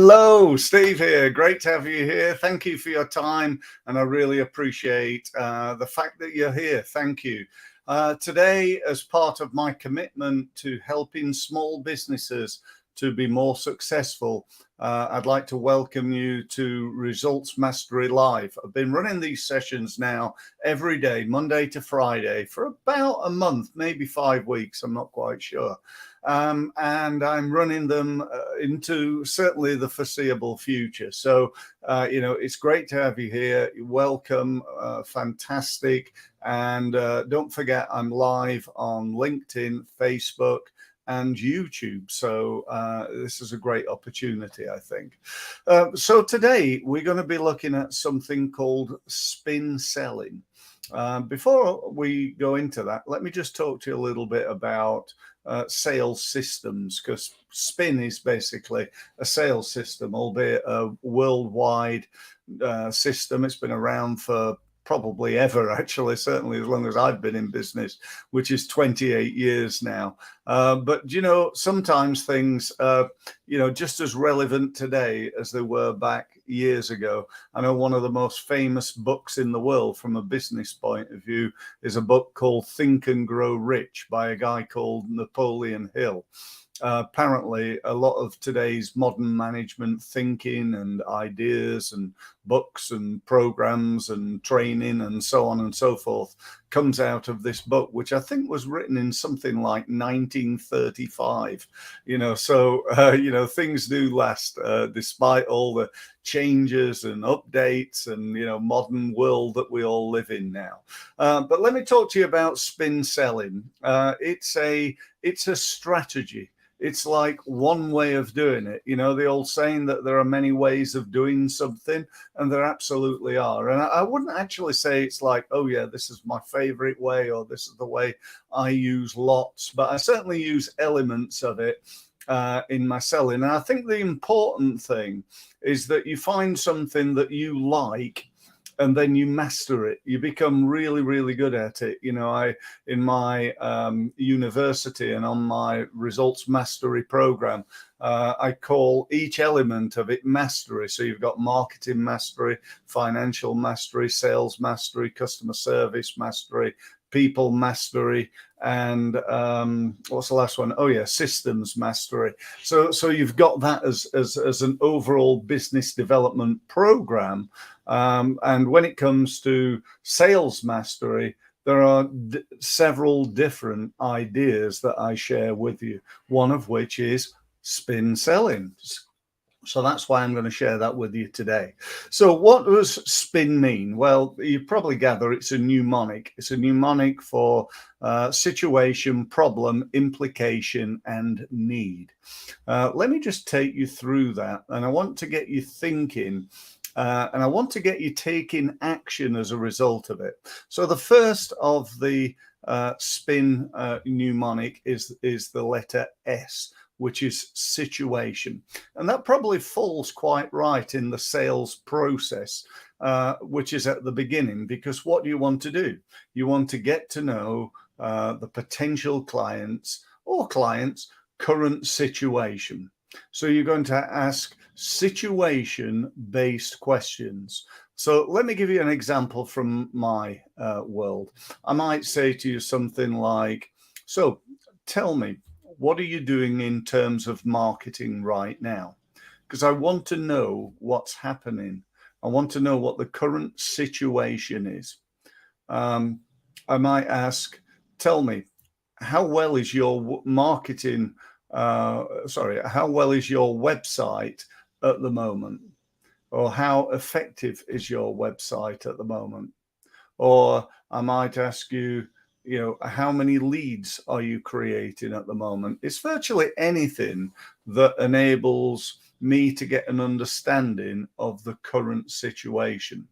Hello, Steve here. Great to have you here. Thank you for your time, and I really appreciate the fact that you're here. Thank you. Today, as part of my commitment to helping small businesses to be more successful, I'd like to welcome you to Results Mastery Live. I've been running these sessions now every day, Monday to Friday, for about a month, maybe 5 weeks. I'm not quite sure. And I'm running them into certainly the foreseeable future. So, it's great to have you here. Welcome. Fantastic. And don't forget, I'm live on LinkedIn, Facebook, and YouTube. So this is a great opportunity, I think. So today we're going to be looking at something called spin selling. Before we go into that, let me just talk to you a little bit about sales systems, because spin is basically a sales system, albeit a worldwide system. It's been around for probably ever, actually, certainly as long as I've been in business, which is 28 years now. But, sometimes things, just as relevant today as they were back years ago. I know one of the most famous books in the world from a business point of view is a book called Think and Grow Rich by a guy called Napoleon Hill. Apparently, a lot of today's modern management thinking and ideas and books and programs and training and so on and so forth comes out of this book, which I think was written in something like 1935. Things do last despite all the changes and updates and modern world that we all live in now. But let me talk to you about spin selling. It's a strategy. It's like one way of doing it. The old saying that there are many ways of doing something, and there absolutely are. And I wouldn't actually say it's like, oh yeah, this is my favorite way, or this is the way I use lots, but I certainly use elements of it in my selling. And I think the important thing is that you find something that you like, and then you master it. You become really, really good at it. In my university and on my results mastery program, I call each element of it mastery. So you've got marketing mastery, financial mastery, sales mastery, customer service mastery, people mastery, and what's the last one? Oh yeah, systems mastery. So you've got that as an overall business development program. And when it comes to sales mastery, there are several different ideas that I share with you, one of which is spin selling. So that's why I'm going to share that with you today. So what does spin mean? Well, you probably gather it's a mnemonic. It's a mnemonic for situation, problem, implication, and need. Let me just take you through that. And I want to get you thinking, and I want to get you taking action as a result of it. So the first of the spin mnemonic is the letter S, which is situation. And that probably falls quite right in the sales process, which is at the beginning, because what do you want to do? You want to get to know the potential clients current situation. So you're going to ask situation-based questions. So let me give you an example from my world. I might say to you something like, so tell me, what are you doing in terms of marketing right now? Because I want to know what's happening. I want to know what the current situation is. I might ask, tell me, how well is your marketing, how well is your website at the moment? Or how effective is your website at the moment? Or I might ask you, how many leads are you creating at the moment? It's virtually anything that enables me to get an understanding of the current situation.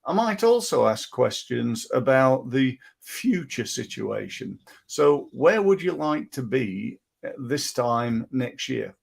I might also ask questions about the future situation. So where would you like to be this time next year?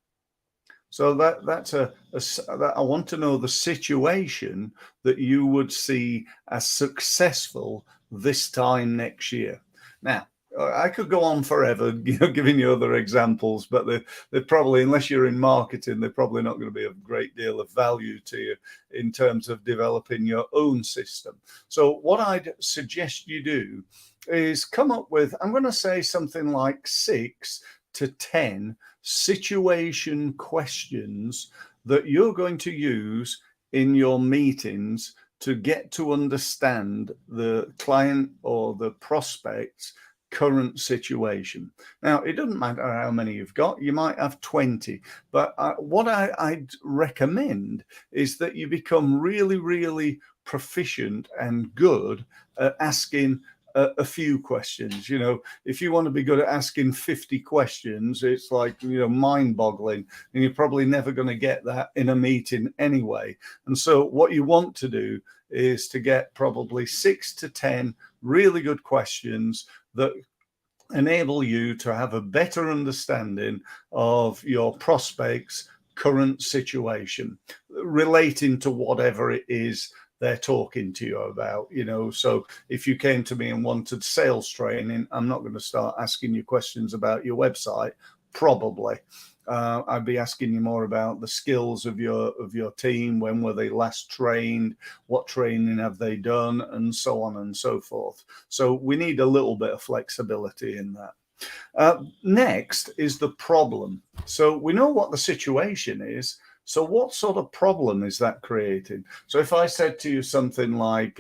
So that's I want to know the situation that you would see as successful this time next year. Now, I could go on forever, giving you other examples, but they're probably, unless you're in marketing, they're probably not going to be of a great deal of value to you in terms of developing your own system. So what I'd suggest you do is come up with, I'm going to say something like 6 to 10 situation questions that you're going to use in your meetings to get to understand the client or the prospect's current situation. Now, it doesn't matter how many you've got. You might have 20, but what I'd recommend is that you become really, really proficient and good at asking a few questions. If you want to be good at asking 50 questions, it's like, mind-boggling, and you're probably never going to get that in a meeting anyway. And so what you want to do is to get probably 6 to 10 really good questions that enable you to have a better understanding of your prospect's current situation relating to whatever it is they're talking to you about. So if you came to me and wanted sales training, I'm not going to start asking you questions about your website, probably. I'd be asking you more about the skills of your team. When were they last trained? What training have they done? And so on and so forth. So we need a little bit of flexibility in that. Next is the problem. So we know what the situation is. So what sort of problem is that creating? So if I said to you something like,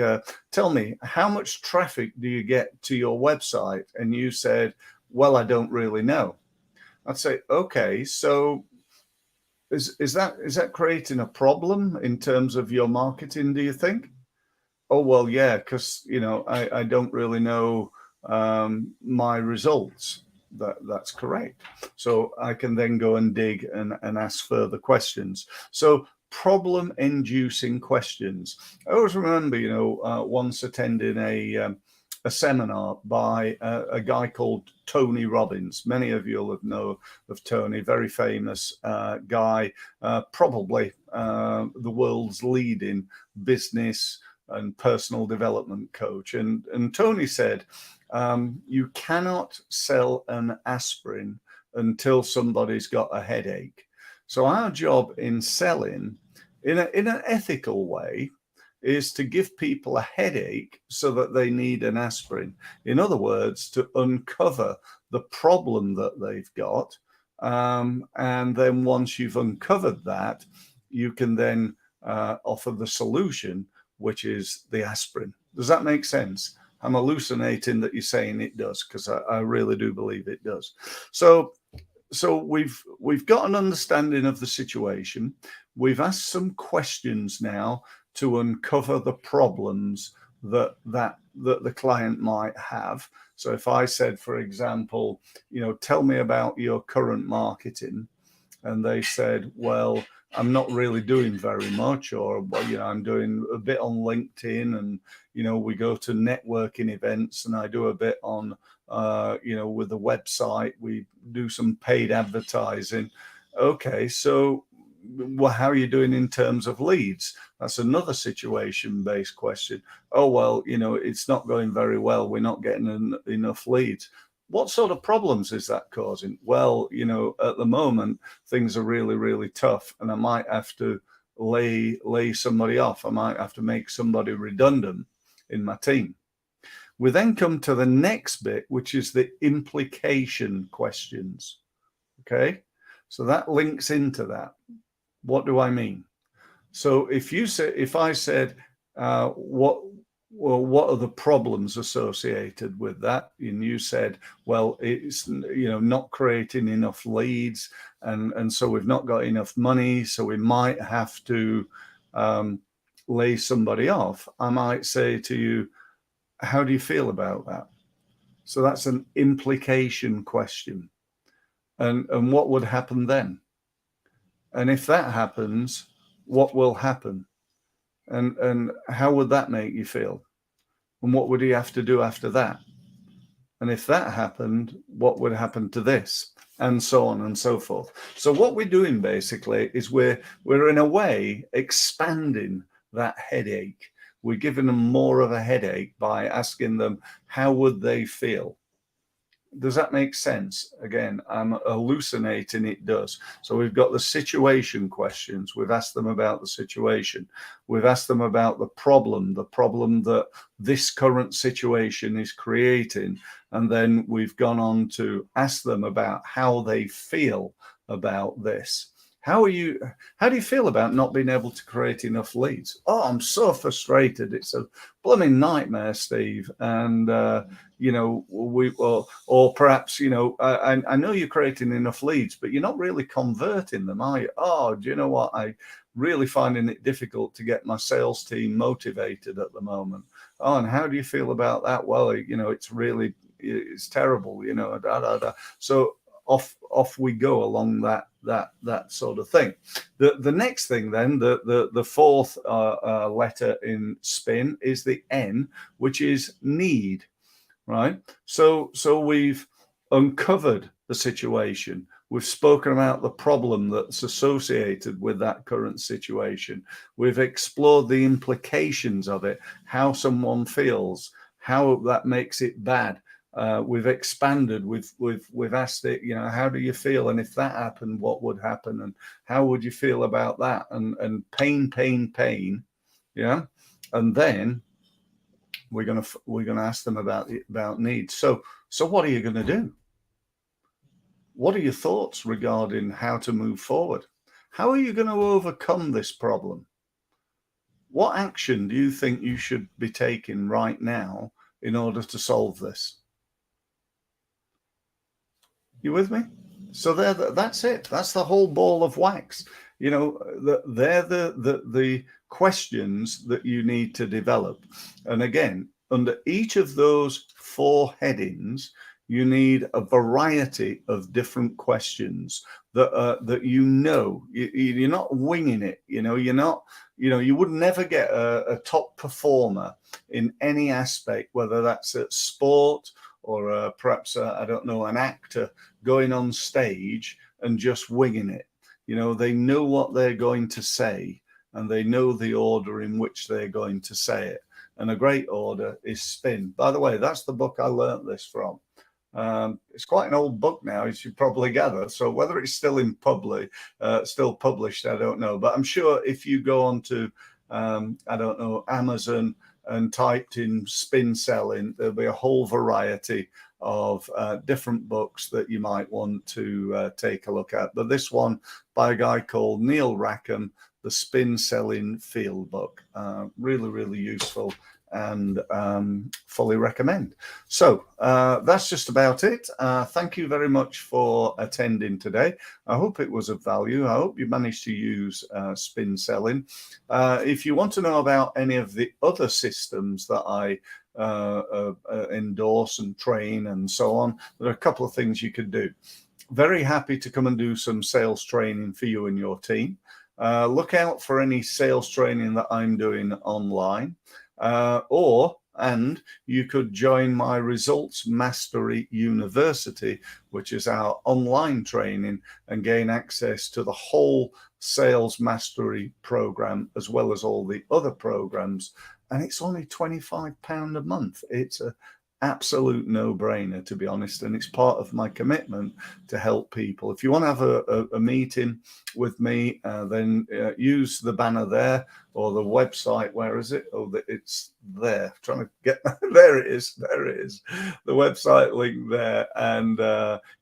tell me, how much traffic do you get to your website? And you said, well, I don't really know. I'd say, okay, so is that creating a problem in terms of your marketing, do you think? Oh, well, yeah, because, I don't really know my results. That's correct. So I can then go and dig and ask further questions. So problem-inducing questions. I always remember, once attending a seminar by a guy called Tony Robbins. Many of you will know of Tony, very famous guy, probably the world's leading business and personal development coach. And Tony said, you cannot sell an aspirin until somebody's got a headache. So our job in selling, in an ethical way, is to give people a headache so that they need an aspirin. In other words, to uncover the problem that they've got. And then once you've uncovered that, you can then offer the solution, which is the aspirin. Does that make sense? I'm hallucinating that you're saying it does, because I really do believe it does. So we've got an understanding of the situation. We've asked some questions now to uncover the problems that the client might have. So if I said, for example, tell me about your current marketing, and they said, well, I'm not really doing very much, or, well, I'm doing a bit on LinkedIn, and, we go to networking events, and I do a bit on, with the website, we do some paid advertising. Okay, so well, how are you doing in terms of leads? That's another situation-based question. Oh, well, it's not going very well. We're not getting enough leads. What sort of problems is that causing? Well, at the moment, things are really, really tough, and I might have to lay somebody off. I might have to make somebody redundant in my team. We then come to the next bit, which is the implication questions. Okay, so that links into that. What do I mean? So if I said, what are the problems associated with that? And you said, well, it's, not creating enough leads. And so we've not got enough money. So we might have to lay somebody off. I might say to you, how do you feel about that? So that's an implication question. And what would happen then? And if that happens, what will happen? And how would that make you feel? And what would he have to do after that? And if that happened, what would happen to this? And so on and so forth. So what we're doing basically is we're in a way expanding that headache. We're giving them more of a headache by asking them, how would they feel? Does that make sense? Again, I'm hallucinating, it does. So we've got the situation questions. We've asked them about the situation. We've asked them about the problem that this current situation is creating. And then we've gone on to ask them about how they feel about this. How do you feel about not being able to create enough leads? Oh, I'm so frustrated. It's a blooming nightmare, Steve. And, or perhaps, I know you're creating enough leads, but you're not really converting them, are you? Oh, do you know what? I really finding it difficult to get my sales team motivated at the moment. Oh, and how do you feel about that? Well, it's terrible, So off we go along that sort of thing. The next thing then, the fourth letter in SPIN is the N, which is need, right? So we've uncovered the situation. We've spoken about the problem that's associated with that current situation. We've explored the implications of it, how someone feels, how that makes it bad. We've expanded. We've asked it. How do you feel? And if that happened, what would happen? And how would you feel about that? And pain. Yeah. And then we're gonna ask them about needs. So what are you gonna do? What are your thoughts regarding how to move forward? How are you going to overcome this problem? What action do you think you should be taking right now in order to solve this? You with me? So that's it. That's the whole ball of wax. They're the questions that you need to develop. And again, under each of those four headings, you need a variety of different questions that you're not winging it. You would never get a top performer in any aspect, whether that's at sport or perhaps I don't know, an actor going on stage and just winging it. They know what they're going to say, and they know the order in which they're going to say it. And a great order is SPIN. By the way, that's the book I learned this from. It's quite an old book now, as you probably gather. So whether it's still still published, I don't know. But I'm sure if you go on to, Amazon and typed in SPIN selling, there'll be a whole variety of different books that you might want to take a look at. But this one by a guy called Neil Rackham, the SPIN selling field book, really, really useful, and fully recommend. So that's just about it. Thank you very much for attending today. I hope it was of value. I hope you managed to use SPIN selling. If you want to know about any of the other systems that I endorse and train and so on, there are a couple of things you could do. Very happy to come and do some sales training for you and your team. Look out for any sales training that I'm doing online. And you could join my Results Mastery University, which is our online training, and gain access to the whole sales mastery program, as well as all the other programs. And it's only £25 a month. It's an absolute no-brainer, to be honest, and it's part of my commitment to help people. If you want to have a meeting with me, then use the banner there, or the website. Where is it? Oh, it's there. Trying to get there. It is. The website link there, and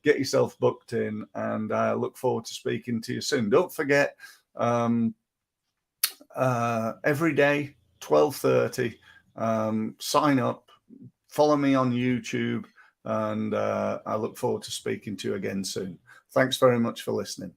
get yourself booked in. And I look forward to speaking to you soon. Don't forget, every day 12:30. Sign up. Follow me on YouTube, and I look forward to speaking to you again soon. Thanks very much for listening.